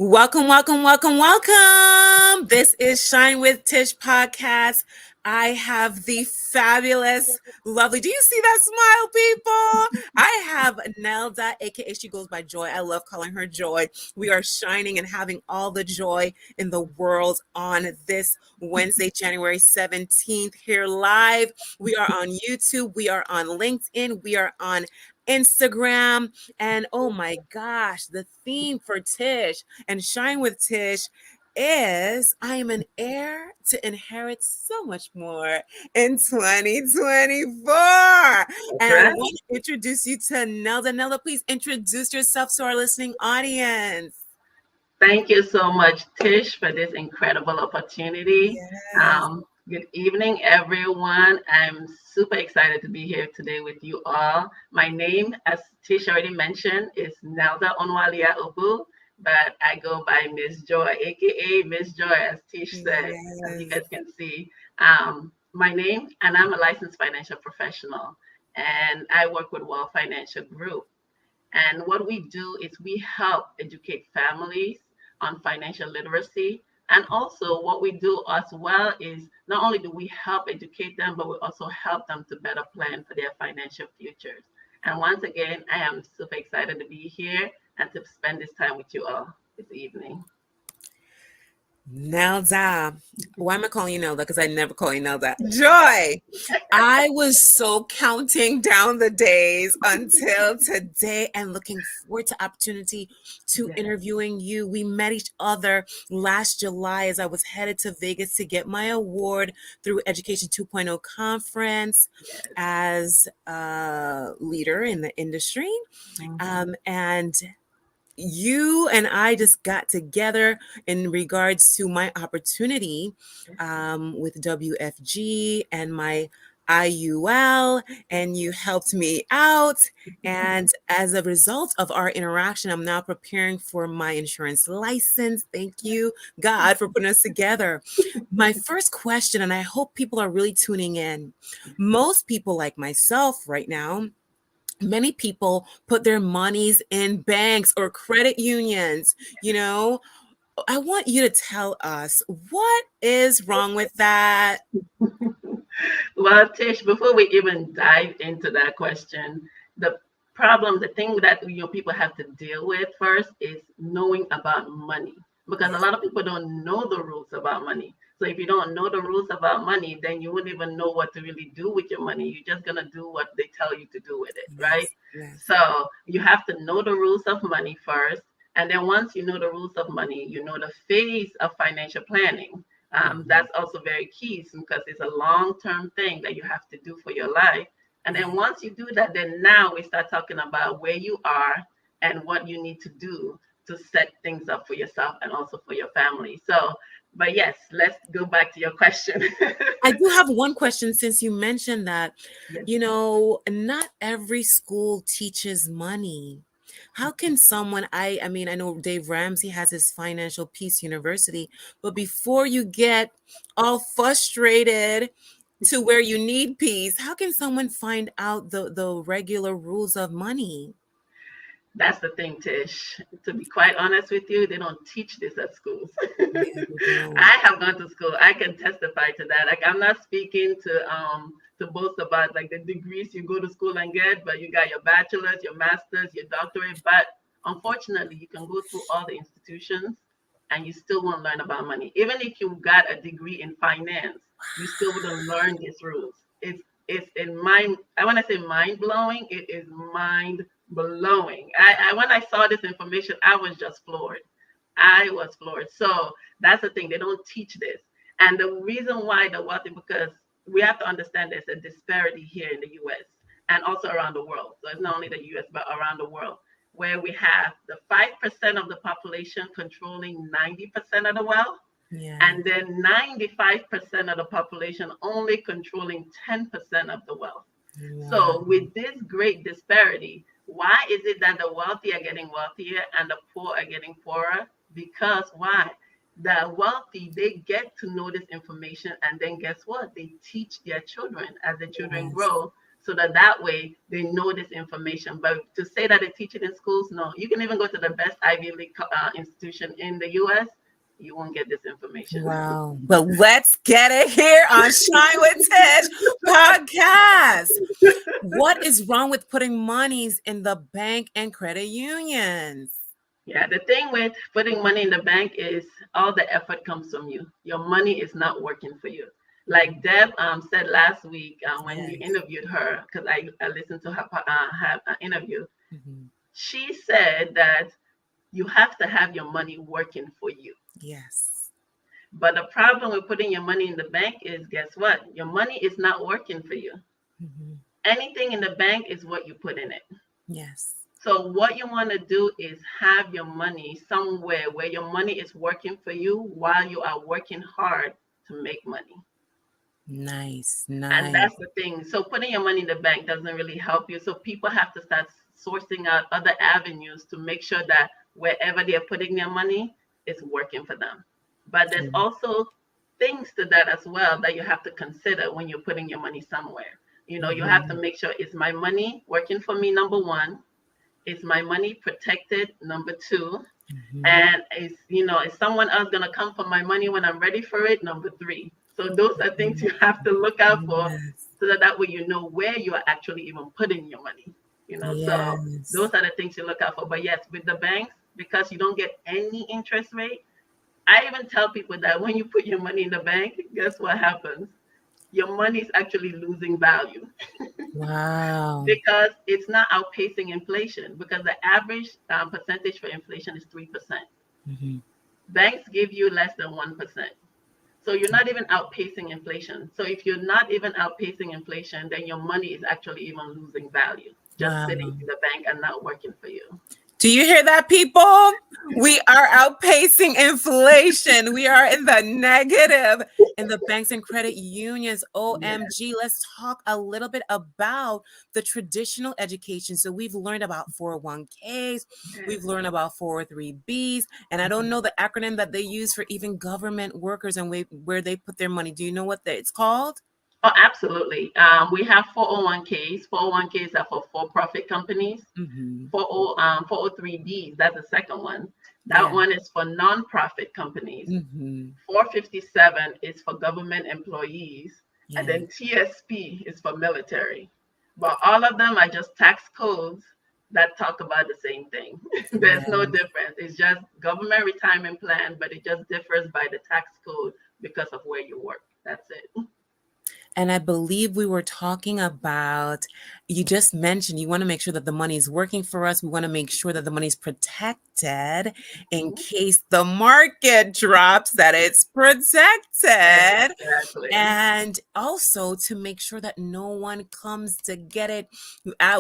Welcome, welcome, welcome, welcome. This is Shine with Tish podcast. I have the fabulous, lovely. Do you see that smile, people? I have Nelda, aka she goes by Joy. I love calling her Joy. We are shining and having all the joy in the world on this Wednesday, January 17th, here live. We are on YouTube, we are on LinkedIn, we are on Instagram, and oh my gosh, the theme for Tish and Shine with Tish is I am an heir to inherit so much more in 2024. That's And I right. want to introduce you to Nelda. Nelda, please introduce yourself to our listening audience. Thank you so much, Tish, for this incredible opportunity. Yes. Good evening, everyone. I'm super excited to be here today with you all. My name, as Tish already mentioned, is Nelda Onwalia Obu, but I go by Miss Joy, aka Miss Joy, as Tish said, as you Yes. guys can see. My name, and I'm a licensed financial professional, and I work with Wall Financial Group. And what we do is we help educate families on financial literacy. And also, what we do as well is not only do we help educate them, but we also help them to better plan for their financial futures. And once again, I am super excited to be here and to spend this time with you all this evening. Nelda. Why am I calling you Nelda? Because I never call you Nelda. Joy. I was so counting down the days until today and looking forward to opportunity to Yes, interviewing you. We met each other last July as I was headed to Vegas to get my award through Education 2.0 conference yes. as a leader in the industry. Mhm. And you and I just got together in regards to my opportunity with WFG and my IUL, and you helped me out. And as a result of our interaction, I'm now preparing for my insurance license. Thank you, God, for putting us together. My first question, and I hope people are really tuning in. Most people, like myself right now, many people put their monies in banks or credit unions. I want you to tell us what is wrong with that. Well, Tish, before we even dive into that question, the the thing that people have to deal with first is knowing about money, because a Yes. lot of people don't know the rules about money. So if you don't know the rules about money, then you wouldn't even know what to really do with your money. You're just gonna do what they tell you to do with it, right? Yes. Yes. So you have to know the rules of money first, and then once you know the rules of money, you know the phase of financial planning. Mhm. That's also very key because it's a long-term thing that you have to do for your life. And then Right. once you do that, then now we start talking about where you are and what you need to do to set things up for yourself and also for your family. So, but yes, let's go back to your question. I do have one question since you mentioned that, Yes. not every school teaches money. How can someone I mean, I know Dave Ramsey has his Financial Peace University, but before you get all frustrated to where you need peace, how can someone find out the regular rules of money? That's the thing, Tish. To be quite honest with you, they don't teach this at schools. Yeah, they don't. I have gone to school. I can testify to that. Like I'm not speaking to boast about like the degrees you go to school and get, but you got your bachelor's, your master's, your doctorate. But unfortunately, you can go through all the institutions and you still won't learn about money. Even if you got a degree in finance, you still wouldn't learn these rules. It's in mind. I want to say mind blowing. It is mind blowing. I when I saw this information, I was just floored. I was floored. So that's the thing. They don't teach this. And the reason why the wealthy, because we have to understand there's a disparity here in the US and also around the world. So it's not only the US, but around the world, where we have the 5% of the population controlling 90% of the wealth, Yeah. and then 95% of the population only controlling 10% of the wealth. Wow. So, with this great disparity, why is it that the wealthy are getting wealthier and the poor are getting poorer? Because why? The wealthy, they get to know this information, and then guess what? They teach their children as the children Yes. grow. so that that way they know this information. But to say that they teach it in schools, no. You can even go to the best Ivy League institution in the U.S., you won't get this information. Wow. But let's get it here on Shine with Tish podcast. What is wrong with putting monies in the bank and credit unions? Yeah, the thing with putting money in the bank is all the effort comes from you. Your money is not working for you. Like Deb said last week when you Yes. interviewed her, because I listened to her interview, Mhm. she said that you have to have your money working for you. Yes. But the problem with putting your money in the bank is, guess what? Your money is not working for you. Mhm. Anything in the bank is what you put in it. Yes. So what you want to do is have your money somewhere where your money is working for you while you are working hard to make money. Nice. And Nice. that's the thing. So putting your money in the bank doesn't really help you. So people have to start sourcing out other avenues to make sure that wherever they're putting their money, it's working for them. But there's True. also things to that as well that you have to consider when you're putting your money somewhere. You have to Mhm. make sure, is my money working for me, number one? Is my money protected, number two? Mhm. And is someone else going to come for my money when I'm ready for it, number three? So those are things Mhm. you have to look out for, Yes. so that way you know where you are actually even putting your money. So those Yes. are the things you look out for. But yes, with the banks, because you don't get any interest rate, I even tell people that when you put your money in the bank, guess what happens? Your money is actually losing value Wow. because it's not outpacing inflation, because the average percentage for inflation is 3%. Mhm. Banks give you less than 1%. So you're not even outpacing inflation. So if you're not even outpacing inflation, then your money is actually even losing value, just sitting Wow. in the bank and not working for you. Do you hear that, people? We are outpacing inflation. We are in the negative in the banks and credit unions. Yes, OMG. Let's talk a little bit about the traditional education. So we've learned about 401ks, we've yes. learned about 403bs, and I don't know the acronym that they use for even government workers and where they put their money. Do you know what it's called? Oh, absolutely. We have 401ks. 401ks are for for-profit companies. Mm-hmm. 403bs, that's the second one. That Yeah. one is for nonprofit companies. Mm-hmm. 457 is for government employees, and Yeah. then TSP is for military. But all of them are just tax codes that talk about the same thing. There's no Yeah. difference. It's just government retirement plan, but it just differs by the tax code because of where you work. That's it. And I believe we were talking about, you just mentioned you want to make sure that the money is working for us. We want to make sure that the money is protected in Mhm. case the market drops, that it's protected. Exactly. And also to make sure that no one comes to get it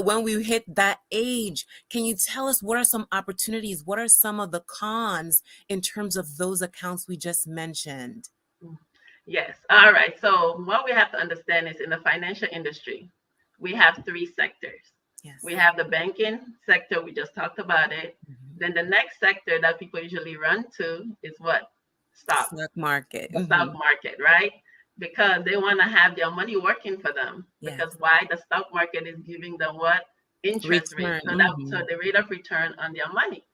when we hit that age. Can you tell us what are some opportunities? What are some of the cons in terms of those accounts we just mentioned? Yes. All right. So what we have to understand is in the financial industry, we have three sectors. We Yes. have the banking sector, we just talked about it. Mhm. Then the next sector that people usually run to is what? Stocks, Stock market. the stock Mhm. market, right? Because they want to have their money working for them. Yes. Because why? The stock market is giving them what? Interest rate. Return. So the rate of return on their money.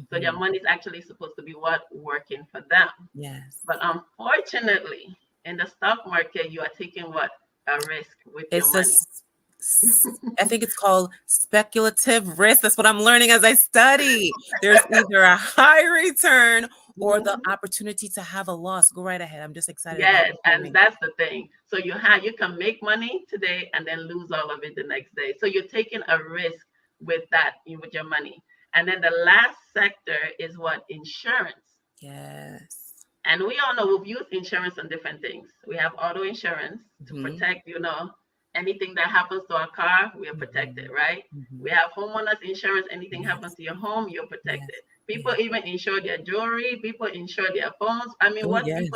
So their Mhm. money is actually supposed to be what? Working for them. Yes. But unfortunately, in the stock market, you are taking what? A risk with your It's a, money. I think it's called speculative risk. That's what I'm learning as I study. There's either a high return or the Mhm. opportunity to have a loss. Go right ahead. I'm just excited about Yes, you and hearing. that's the thing. So you can make money today and then lose all of it the next day. So you're taking a risk with that with your money. And then the last sector is what? Insurance. Yes. And we all know we've used insurance on different things. We have auto insurance to Hmm. protect, anything that happens to our car, we are protected, Hmm. right? We Hmm. have homeowners insurance. Anything happens Yes. to your home, you're Yes. protected. People Yes. even insure their jewelry. People insure their phones. I mean, Oh, what yes.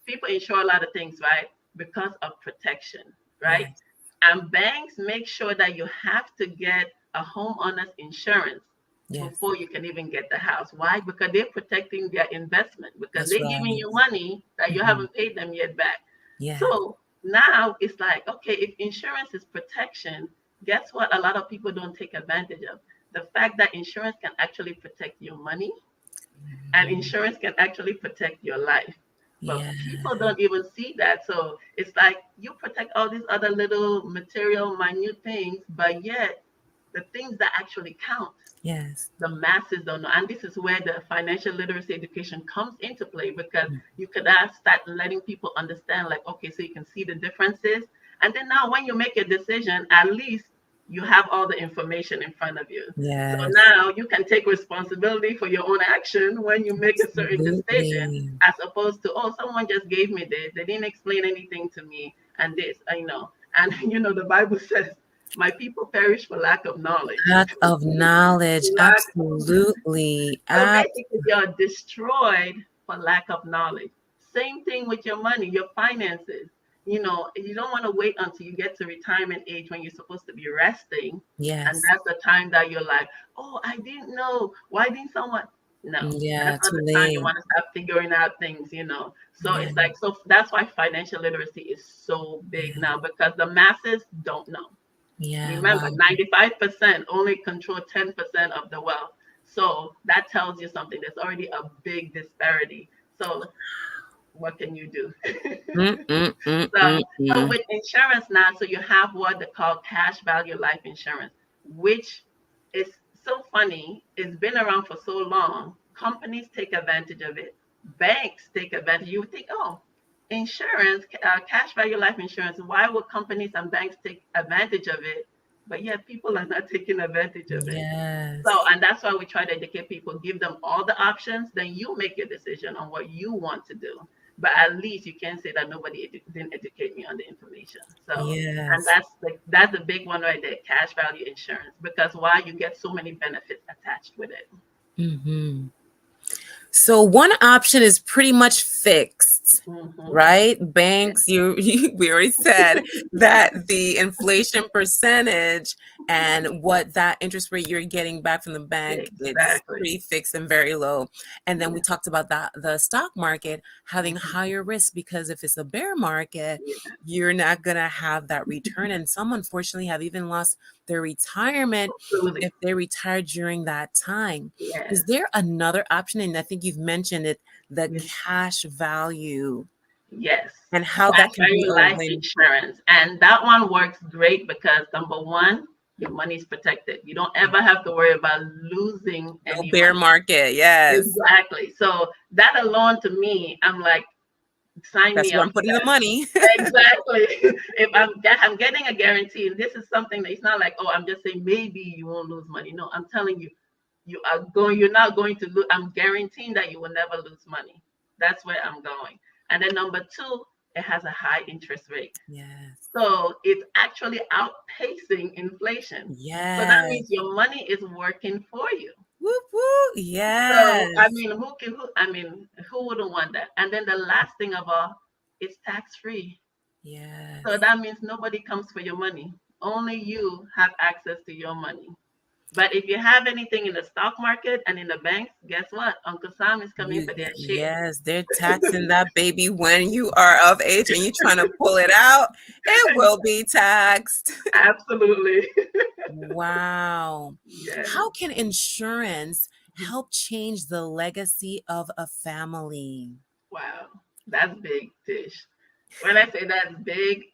people insure a lot of things, right? Because of protection, right? Yes. And banks make sure that you have to get a homeowner's insurance Yes. before you can even get the house. Why? Because they're protecting their investment, because That's they're giving right. you money that you Hmm. haven't paid them yet back. Yes. So now it's like, okay, if insurance is protection, guess what? A lot of people don't take advantage of the fact that insurance can actually protect your money, and Mhm. insurance can actually protect your life. But Yeah. people don't even see that. So it's like you protect all these other little material, minute things, but yet the things that actually count, Yes. the masses don't know. And this is where the financial literacy education comes into play, because you could start letting people understand, like, okay, so you can see the differences. And then now when you make a decision, at least you have all the information in front of you. So Yes. now you can take responsibility for your own action when you make a certain decision, Absolutely. as opposed to, oh, someone just gave me this. They didn't explain anything to me. And this, I know. And, the Bible says, my people perish for lack of knowledge. Lack of knowledge. Lack Absolutely. So basically, you're destroyed for lack of knowledge. Same thing with your money, your finances. You don't want to wait until you get to retirement age when you're supposed to be resting. And Yes. that's the time that you're like, oh, I didn't know. Why didn't someone? No, Yeah. that's not Too the time you late. want to start figuring out things. So Yeah. it's like, so that's why financial literacy is so big Yeah. now, because the masses don't know. Yeah. Remember, Wow. 95% only control 10% of the wealth. So that tells you something. There's already a big disparity. So what can you do? Mm, mm, mm, So, mm, so mm. with insurance now, so you have what they call cash value life insurance, which is so funny. It's been around for so long. Companies take advantage of it. Banks take advantage. You would think, oh, insurance, cash value life insurance. Why would companies and banks take advantage of it? But yet people are not taking advantage of it. So, Yes. and that's why we try to educate people, give them all the options, then you make your decision on what you want to do. But at least you can't say that nobody didn't educate me on the information. So, and Yes. that's the big one right there, cash value insurance, because why, you get so many benefits attached with it. Hmm. So one option is pretty much fixed, Hmm. right? Yeah, Banks, we already said yeah, that the inflation percentage and what that interest rate you're getting back from the bank, it's exactly. pretty fixed and very low. And then we Yeah, talked about that the stock market having hmm, higher risk because if it's a bear market, yeah, you're not gonna have that return. And some unfortunately have even lost their retirement absolutely. if they retired during that time. Is Yes, there another option? And I think you've mentioned it, the yes, cash value yes. and how Cash that can be value a life win. insurance. And that one works great because number one, your money is protected. You don't ever have to worry about losing No any bear money. market. Yes. Exactly. So that alone to me, I'm like, sign That's me where up I'm for putting the that. money. Exactly. If I'm getting a guarantee, and this is something that it's not like, oh, I'm just saying maybe you won't lose money. No, I'm telling you, you're not going to lose. I'm guaranteeing that you will never lose money. That's where I'm going. And then number two, it has a high interest rate. Yes. So it's actually outpacing inflation. So that means Yes. your money is working for you. Whoop, whoop. So I Yes. mean, who wouldn't want that? And then the last thing of all, it's tax free. So Yes. that means nobody comes for your money. Only you have access to your money. But if you have anything in the stock market and in the banks, guess what? Uncle Sam is coming for their share. Yes, they're taxing that baby when you are of age and you're trying to pull it out. It will be taxed. Absolutely. Wow. Yes. How can insurance help change the legacy of a family? Wow. That's big, Tish. When I say that's big,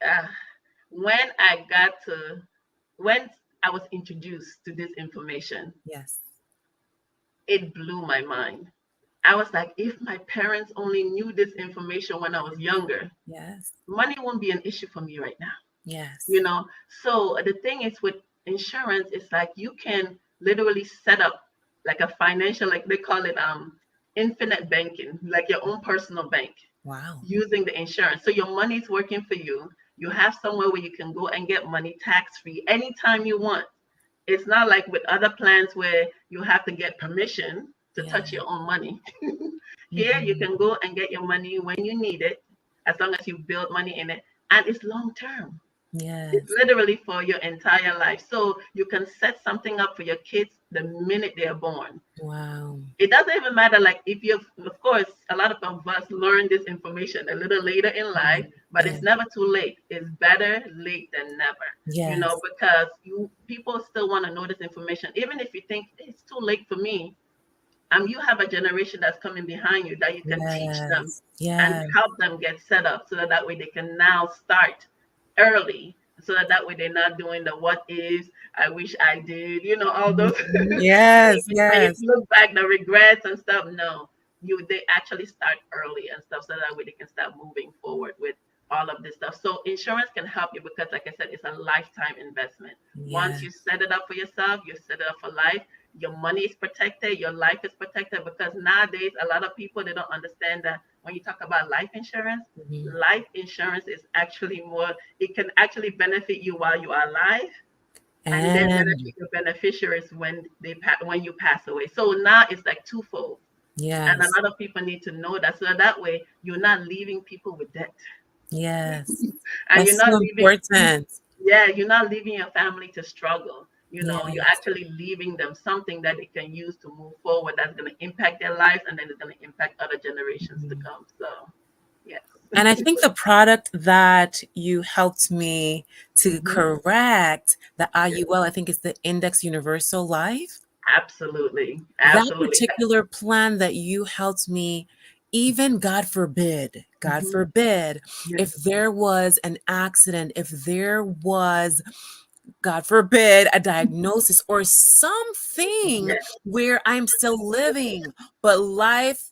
when I got to, when I was introduced to this information, Yes. it blew my mind. I was like, if my parents only knew this information when I was younger, Yes. money won't be an issue for me right now. Yes. you know so the thing is with insurance, it's like you can literally set up like a financial, like they call it, infinite banking, like your own personal bank, Wow. using the insurance. So your money's working for you. You have somewhere where you can go and get money tax free anytime you want. It's not like with other plans where you have to get permission to Yeah. touch your own money. Here you Mhm. can go and get your money when you need it, as long as you build money in it, and it's long term. It's Yes. literally for your entire life. So you can set something up for your kids the minute they're born. Wow. It doesn't even matter, like, if you, of course, a lot of us learn this information a little later in life, Mhm. but Yeah. it's never too late. It's better late than never, Yes. because you people still want to know this information, even if you think it's too late for me. You have a generation that's coming behind you that you can teach them Yes. and Yes. help them get set up so that way they can now start early, so that way they're not doing the what is, I wish I did, all those Mhm. Yes. when you Yes. look back, the regrets and stuff. No, they actually start early and stuff, so that way they can start moving forward with all of this stuff. So insurance can help you because, like I said, it's a lifetime investment. Once you Yes. set it up for yourself, you set it up for life. Your money is protected, your life is protected, because nowadays a lot of people, they don't understand that when you talk about Mhm. life insurance is actually more, it can actually benefit you while you are alive, and then And benefit your beneficiaries when when you pass away. So now it's like twofold, and a yes. lot of people need to know that, so that way you're not leaving people with debt, Yes. and you're That's not so leaving, important. yeah, you're not leaving your family to struggle. You're Yes. actually leaving them something that they can use to move forward, that's going to impact their lives, and then it's going to impact other generations to Mhm. come. So, yes. And I think the product that you helped me to Hmm. correct the Yes, IUL, I think it's the Index Universal Life. absolutely. That Absolutely. particular plan that you helped me, even God Hmm. forbid, if Yes. there was an accident, if there was, God forbid, a diagnosis or something Yes. where I'm still living, but life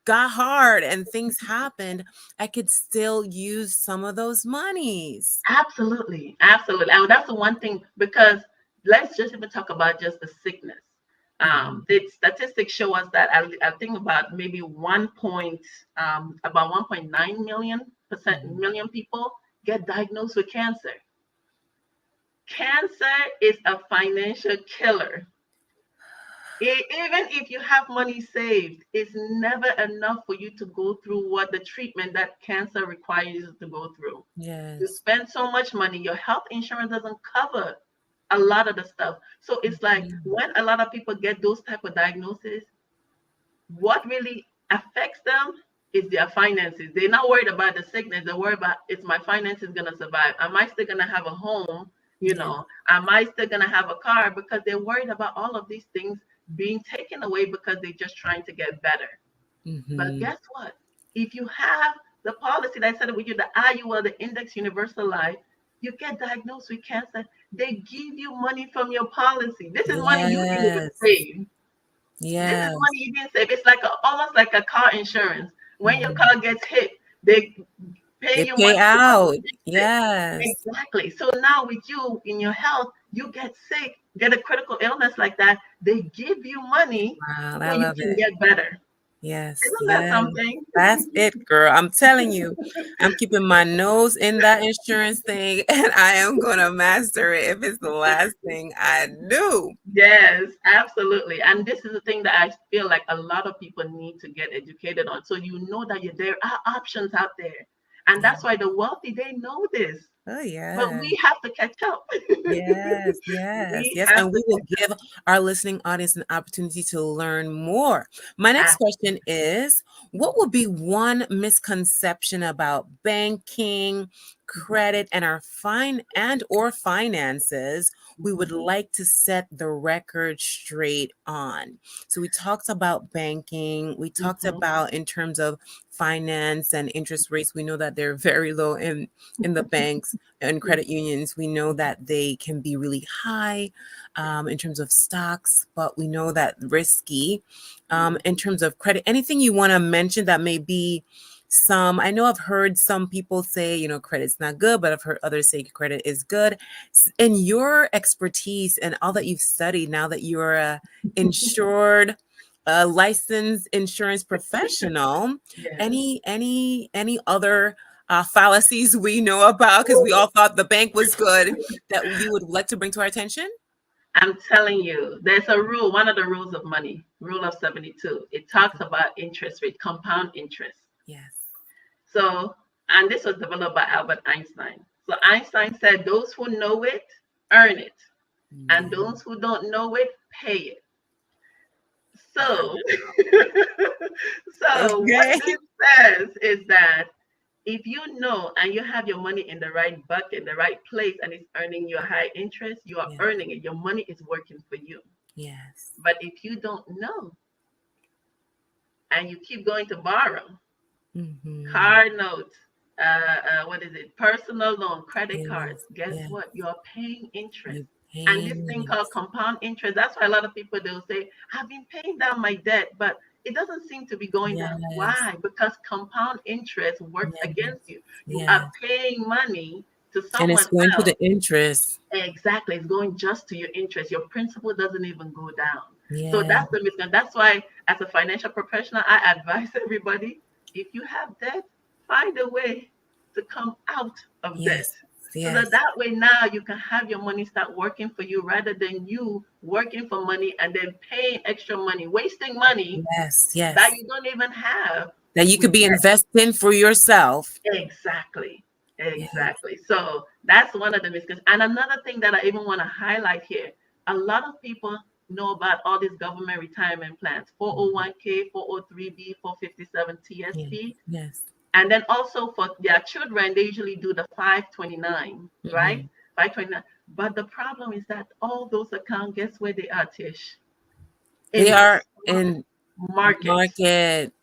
got hard and things happened, I could still use some of those monies. Absolutely, absolutely. And that's the one thing, because let's just even talk about just the sickness. Mhm. The statistics show us that I think about maybe about 1.9 Mhm. million people get diagnosed with cancer. Cancer is a financial killer. Even if you have money saved, it's never enough for you to go through what the treatment that cancer requires you to go through. You Yes. spend so much money, your health insurance doesn't cover a lot of the stuff. So it's like Mhm. when a lot of people get those type of diagnoses, what really affects them is their finances. They're not worried about the sickness. They're worried about, is my finances gonna survive? Am I still gonna have a home? Yeah. Am I still gonna have a car? Because they're worried about all of these things being taken away because they're just trying to get better. But Mhm. guess what? If you have the policy that I said with you, the IUL, the Index Universal Life, you get diagnosed with cancer, they give you money from your policy. This is money you didn't even Yes. save. This is Yes. money you didn't save. It's like almost like a car insurance. When your Mhm. car gets hit, they pay They you pay money to come out. and fix it. Yes. Exactly. So now with you in your health, you get sick, get a critical illness like that, they give you money Wow, so I you love can it. get better. Yes, Isn't that yes. something? That's it, girl. I'm telling you, I'm keeping my nose in that insurance thing and I am gonna master it if it's the last thing I do. Yes, absolutely. And this is the thing that I feel like a lot of people need to get educated on. So you know that there are options out there. And Yeah. that's why the wealthy, they know this. Oh, But yeah. we have to catch up. Yes, yes, We yes. have And to we will catch give our listening audience an opportunity to learn more. My next up. question is, what would be one misconception about banking, credit, and our finances we would Mhm, like to set the record straight on? So we talked about banking, we talked mhm, about in terms of finance and interest rates. We know that they're very low in the banks and mhm, credit unions. We know that they can be really high in terms of stocks, but we know that risky mhm. in terms of credit. Anything you want to mention that may be some, I know I've heard some people say, credit's not good, but I've heard others say credit is good. In your expertise and all that you've studied, now that you're a insured, licensed insurance professional, Yes. any other fallacies we know about because we all thought the bank was good that you would like to bring to our attention? I'm telling you, there's a rule, one of the rules of money, rule of 72. It talks Okay. about interest rate, compound interest. Yes. So, and this was developed by Albert Einstein. So Einstein said, those who know it, earn it. And Yeah. those who don't know it, pay it. So, Wow. so what Okay. this says is that if you know and you have your money in the right bucket, the right place, and it's earning you a high interest, you are Yeah. earning it. Your money is working for you. Yes. But if you don't know and you keep going to borrow, Mm-hmm. car notes, what is it? Personal loan, credit cards. Yes. Guess Yes. what? You're paying interest. You And this thing paying. called compound interest, that's why a lot of people they'll say, I've been paying down my debt, but it doesn't seem to be going down. Yes. Why? Because compound interest works Yes. against you. You are Yes. paying money to And it's someone going to else. the interest. Exactly. It's going just to your interest. Your principal doesn't even go down. So Yeah. that's the misconception. That's why, as a financial professional, I advise everybody, if you have debt, find a way to come out of debt. Yes. So that Yes. that way now you can have your money start working for you rather than you working for money and then paying extra money, wasting money Yes. that Yes. you don't even have That you with could be debt. investing for yourself. Exactly. Yeah. Exactly. So that's one of the misconceptions. And another thing that I even want to highlight here, a lot of people know about all these government retirement plans, Mhm. 401k, 403b, 457 Yes. TSP. Yes. And then also for their children, they usually do the 529, right? Hmm. 529. But the problem is that all those accounts, guess where they are, Tish? They In the are stock in market. market.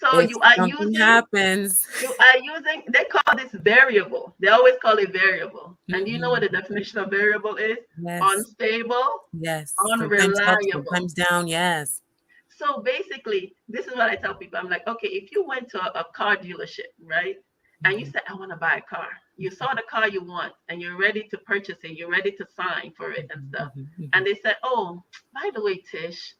So If you are something using happens. they call this variable. They always call it variable. And do you know what the Mhm. definition of variable is? Yes. Unstable, Yes. Sometimes up, unreliable. sometimes down. Yes. So basically, this is what I tell people. I'm like, okay, if you went to a car dealership, right? And you Mhm. said, I want to buy a car. You saw the car you want and you're ready to purchase it. You're ready to sign for it and Mhm. stuff. Mhm. And Mhm. they said, oh, by the way, Tish,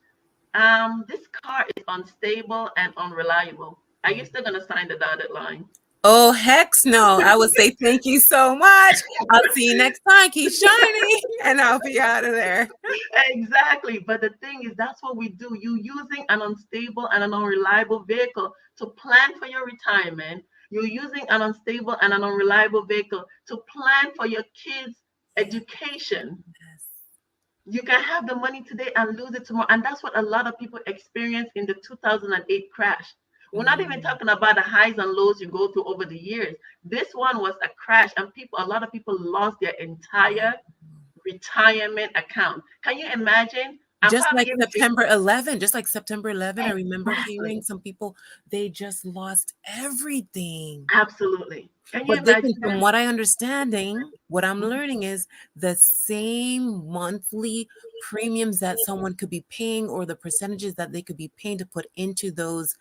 this car is unstable and unreliable. Are you still going to sign the dotted line? Oh, heck no. I would say thank you so much. I'll see you next time. Keep shining. And I'll be out of there. Exactly. But the thing is, that's what we do. You using an unstable and an unreliable vehicle to plan for your retirement. You're using an unstable and an unreliable vehicle to plan for your kids' education. Yes. You can have the money today and lose it tomorrow. And that's what a lot of people experience in the 2008 crash. We're not even Mm. talking about the highs and lows you go through over the years. This one was a crash, and a lot of people lost their Wow. entire retirement account. Can you imagine? I'm Just probably like even September 11, just like September 11, I remember hearing exactly, some people, they just lost everything. absolutely. Can you But this is imagine from that? what I understanding, what I'm Mhm. learning is the same monthly premiums that someone could be paying or the percentages that they could be paying to put into those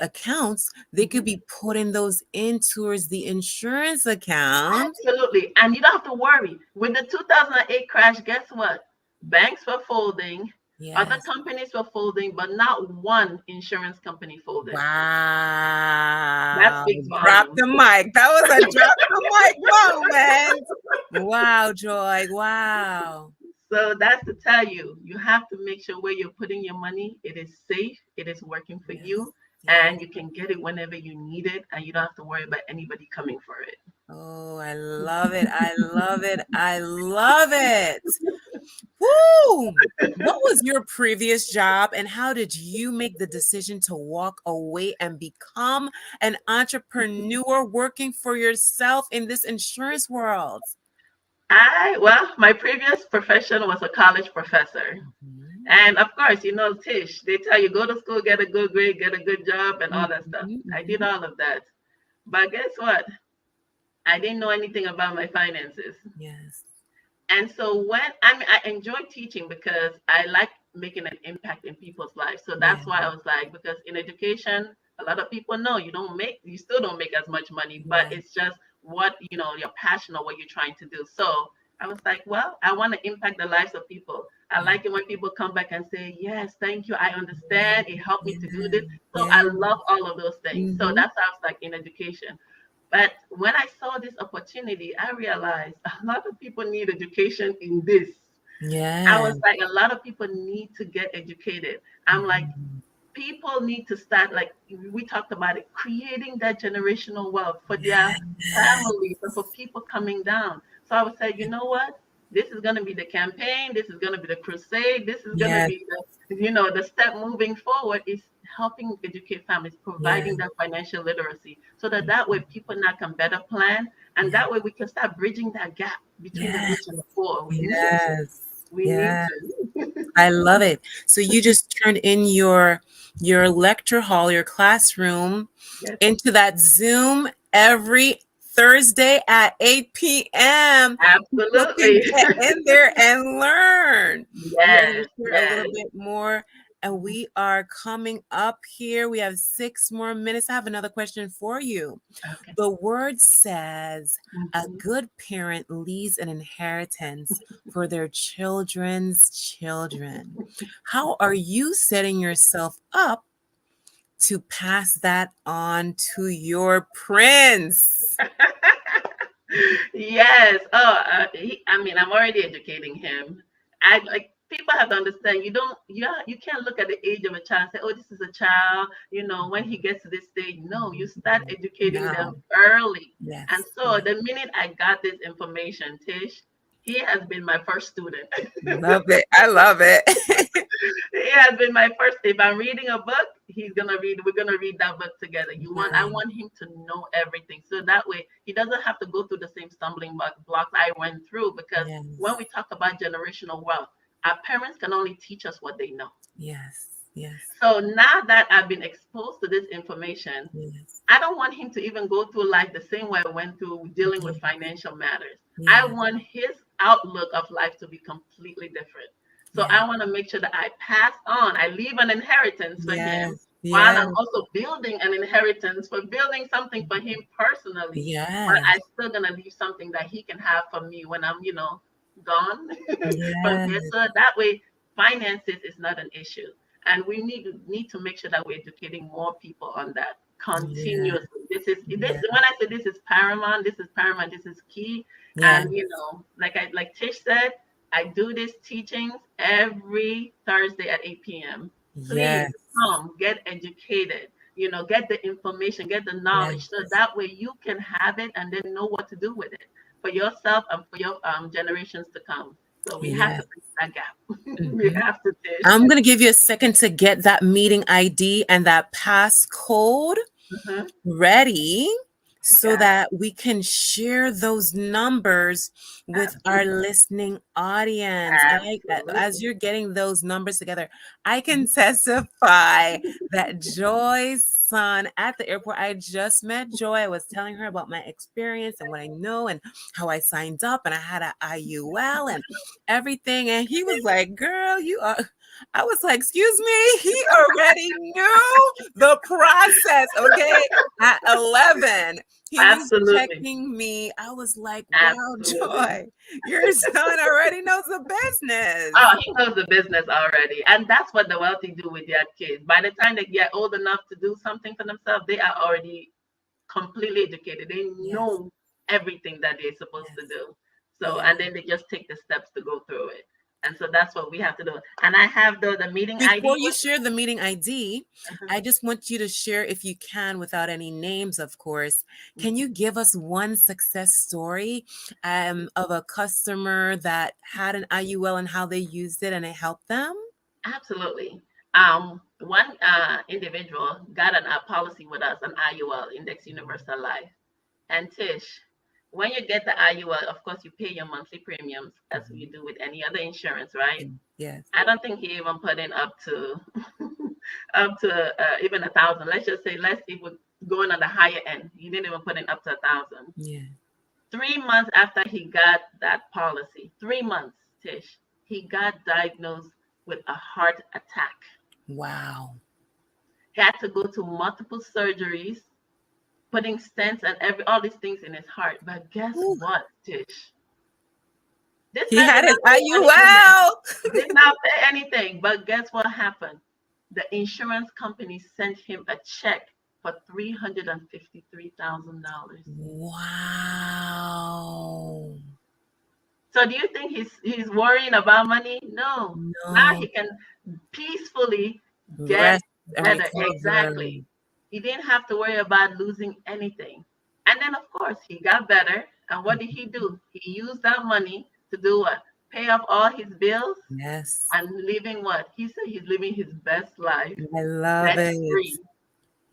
accounts, they could Mhm. be putting those in towards the insurance account. Absolutely. And you don't have to worry. With the 2008 crash, guess what? Banks were folding, other Yes. companies were folding, but not one insurance company folded. That Wow. speaks Drop volumes. the mic. That was a drop the mic moment. Wow, Joy. Wow. So that's to tell you, you have to make sure where you're putting your money, it is safe, it is working for Yes. you, Yes. and you can get it whenever you need it, and you don't have to worry about anybody coming for it. Oh, I love it. I love it. I love it. Woo! What was your previous job and how did you make the decision to walk away and become an entrepreneur working for yourself in this insurance world? My previous profession was a college professor. Mhm. And of course, Tish, they tell you go to school, get a good grade, get a good job, and all that Mhm, stuff. I did mhm. all of that. But guess what? I didn't know anything about my finances. Yes. And so I enjoy teaching because I like making an impact in people's lives. So Yeah. that's why I was like, because in education, a lot of people know you still don't make as much money, but Yeah. it's just what, your passion or what you're trying to do. So I was like, well, I want to impact the lives of people. I Yeah. like it when people come back and say, yes, thank you. I Yeah. understand. It helped me to do Yeah. this. So I Yeah. love all of those things. So Mhm. that's how I was like in education. But when I saw this opportunity, I realized a lot of people need education in this. I Yeah. was like, a lot of people need to get educated. I'm like, Mhm. people need to start, like we talked about it, creating that generational wealth for their families and for people coming down. So I would say, you know what? This is going to be the campaign. This is going to be the crusade. This is going to Yes. be the step moving forward is helping educate families, providing Yes. that financial literacy so that way people now can better plan. And Yes. that way we can start bridging that gap between the Yes. rich and the poor. We need to. Yes. We need Yes. to. I love it. So you just turned in your lecture hall, your classroom Yes, into that Zoom every Thursday at 8 p.m. People can absolutely. get in there and learn. You want to Yes, share a little yes. bit more? And Mhm. we are coming up here. We have 6 more minutes. I have another question for you. Okay. The word says a Mhm. good parent leaves an inheritance for their children's children. How are you setting yourself up to pass that on to your prince? Yes. Oh, I mean, I'm already educating him. I like people have to understand. You can't look at the age of a child and say, "Oh, this is a child." When he gets to this stage, no, you start educating them Now, early. And yes, so yes, the minute I got this information, Tish, he has been my first student. love it. I love it. He has been my first. If I'm reading a book, he's gonna read. We're gonna read that book together. I Nice. want him to know everything, so that way he doesn't have to go through the same stumbling blocks I went through. Because when Yes, we talk about generational wealth, our parents can only teach us what they know. yes, yes, So now that I've been exposed to this information, yes, I don't want him to even go through life the same way I went through dealing with yes, financial matters. I yes, want his outlook of life to be completely different. So yes, I want to make sure that I pass on, I leave an inheritance for him yes, while yes, I'm also building an inheritance for building something for him personally. But yes, I'm still going to leave something that he can have for me when I'm, gone from here. yes, So that way, finances is not an issue. And we need to make sure that we're educating more people on that yes, continuously. This yes, when I say this is paramount, this is paramount, this is key. yes, And like Tish said, I do these teachings every Thursday at 8 p.m. Please yes, come, get educated, get the information, get the knowledge, so yes, that way you can have it and then know what to do with it for yourself and for your generations to come. So we have to yes. bridge that gap. We Mhm. have to, Tish. I'm going to give you a second to get that meeting ID and that passcode Mhm. ready so Got it. that we can share those numbers with our Absolutely. listening audience. As Absolutely. you're getting those numbers together, I can testify that Joy's son at the airport, I just met Joy. I was telling her about my experience and what I know and how I signed up, and I had an IUL and everything. And he was like, "Girl, you are." I was like, "Excuse me." He already knew the process. Okay, at 11. He was Absolutely. checking me. I was like, wow, Absolutely. Joy, your son already knows the business. Oh, he knows the business already. And that's what the wealthy do with their kids. By the time they get old enough to do something for themselves, they are already completely educated. They Yes, know everything that they're supposed to yes, do. So, yes. and then they just take the steps to go through it. And so that's what we have to do. And I have the meeting Before ID you with share the meeting ID, me. I just want you to share, if you can, without any names, of course. Can Mhm. you give us one success story of a customer that had an IUL and how they used it and it helped them? Absolutely. One individual got a policy with us, an IUL, Index Universal Life. And Tish, when you get the IUL, of course, you pay your monthly premiums as you Mhm. do with any other insurance, right? Yes. I don't think he even put in up to up to even 1,000. Let's just say let's even going on the higher end. He didn't even put in up to 1,000. Yeah. 3 months after he got that policy, 3 months, Tish, he got diagnosed with a heart attack. Wow. He had to go to multiple surgeries, putting stents and all these things in his heart. But guess Ooh. what, Tish? This He man did had his not pay anything. IUL. Did not pay anything. But guess what happened? The insurance company sent him a check for $353,000. Wow. So do you think he's worrying about money? No. Now No. he can peacefully get Rest and better, recover. exactly. He didn't have to worry about losing anything. And then, of course, he got better. And what did he do? He used that money to do what? Pay off all his bills Yes. and living what? He said he's living his best life, I love debt it. free,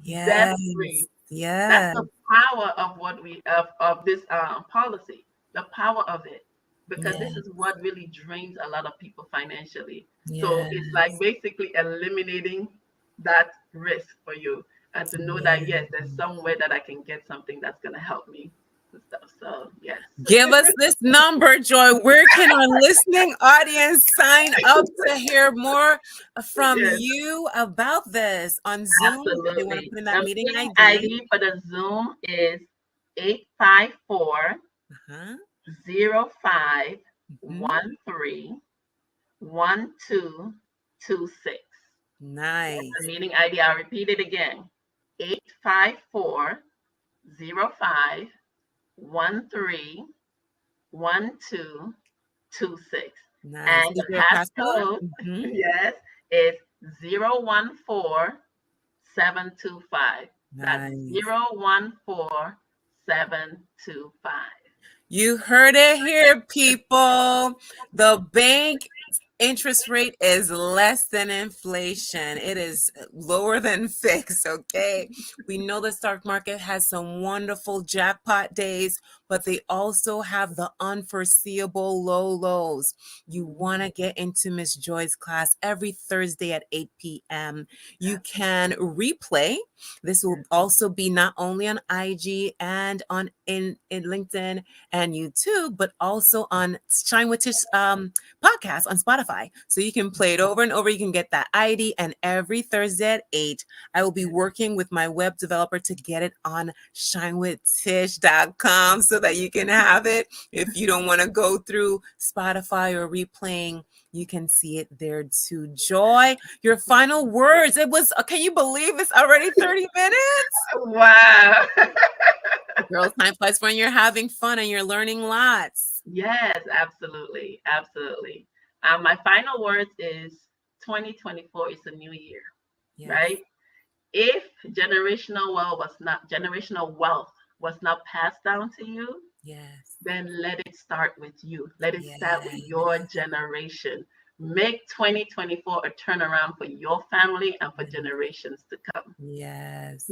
debt Yes. free. That's Yes. the power of what we of this policy, the power of it, because this Yes. is what really drains a lot of people financially. So it's like Yes. basically eliminating that risk for you, and to know that yes, there's Yes. some way that I can get something that's gonna help me and stuff. So yes, Give us this number, Joy. Where can our listening audience sign up to hear more from yes, you about this on Zoom? They want to absolutely. put in that The meeting meeting ID. ID for the Zoom is 854 Uh-huh. 05 Hmm. 1226. That's the Nice. meeting ID. I'll repeat it again. 854-05-13-1226. Nice. And Is the there a passcode? passcode, Hmm. yes, is 014725. That's Nice. 014725. You heard it here, people. The bank interest rate is less than inflation. It is lower than fixed, okay? We know the stock market has some wonderful jackpot days, but they also have the unforeseeable low lows. You want to get into Miss Joy's class every Thursday at 8 p.m. You can replay. This will also be not only on IG and on in LinkedIn and YouTube, but also on Shine with Tish podcast on Spotify. So you can play it over and over. You can get that ID. And every Thursday at 8, I will be working with my web developer to get it on shinewithtish.com so that you can have it. If you don't want to go through Spotify or replaying, you can see it there too. Joy, your final words. It was, can you believe it's already 30 minutes? Wow. Girls, time flies when you're having fun and you're learning lots. Yes, absolutely. Absolutely. My final words is 2024 is a new year, Yes, right? If generational wealth was not passed down to you, yes, then let it start with you. Let it start with yes, your generation. Make 2024 a turnaround for your family and for generations to come. yes.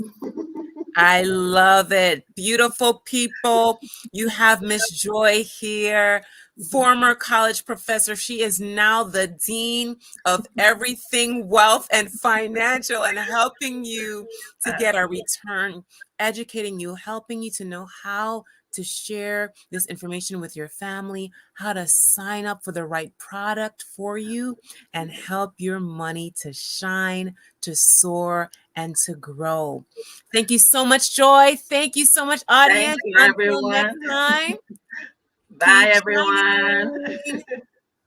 I love it. Beautiful people. You have Miss Joy here, former college professor. She is now the dean of everything wealth and financial and helping you to get a return, educating you, helping you to know how to share this information with your family, how to sign up for the right product for you, and help your money to shine, to soar, and to grow. Thank you so much, Joy. Thank you so much, Thank audience. you, Until next everyone. time, Bye, keep everyone. shining.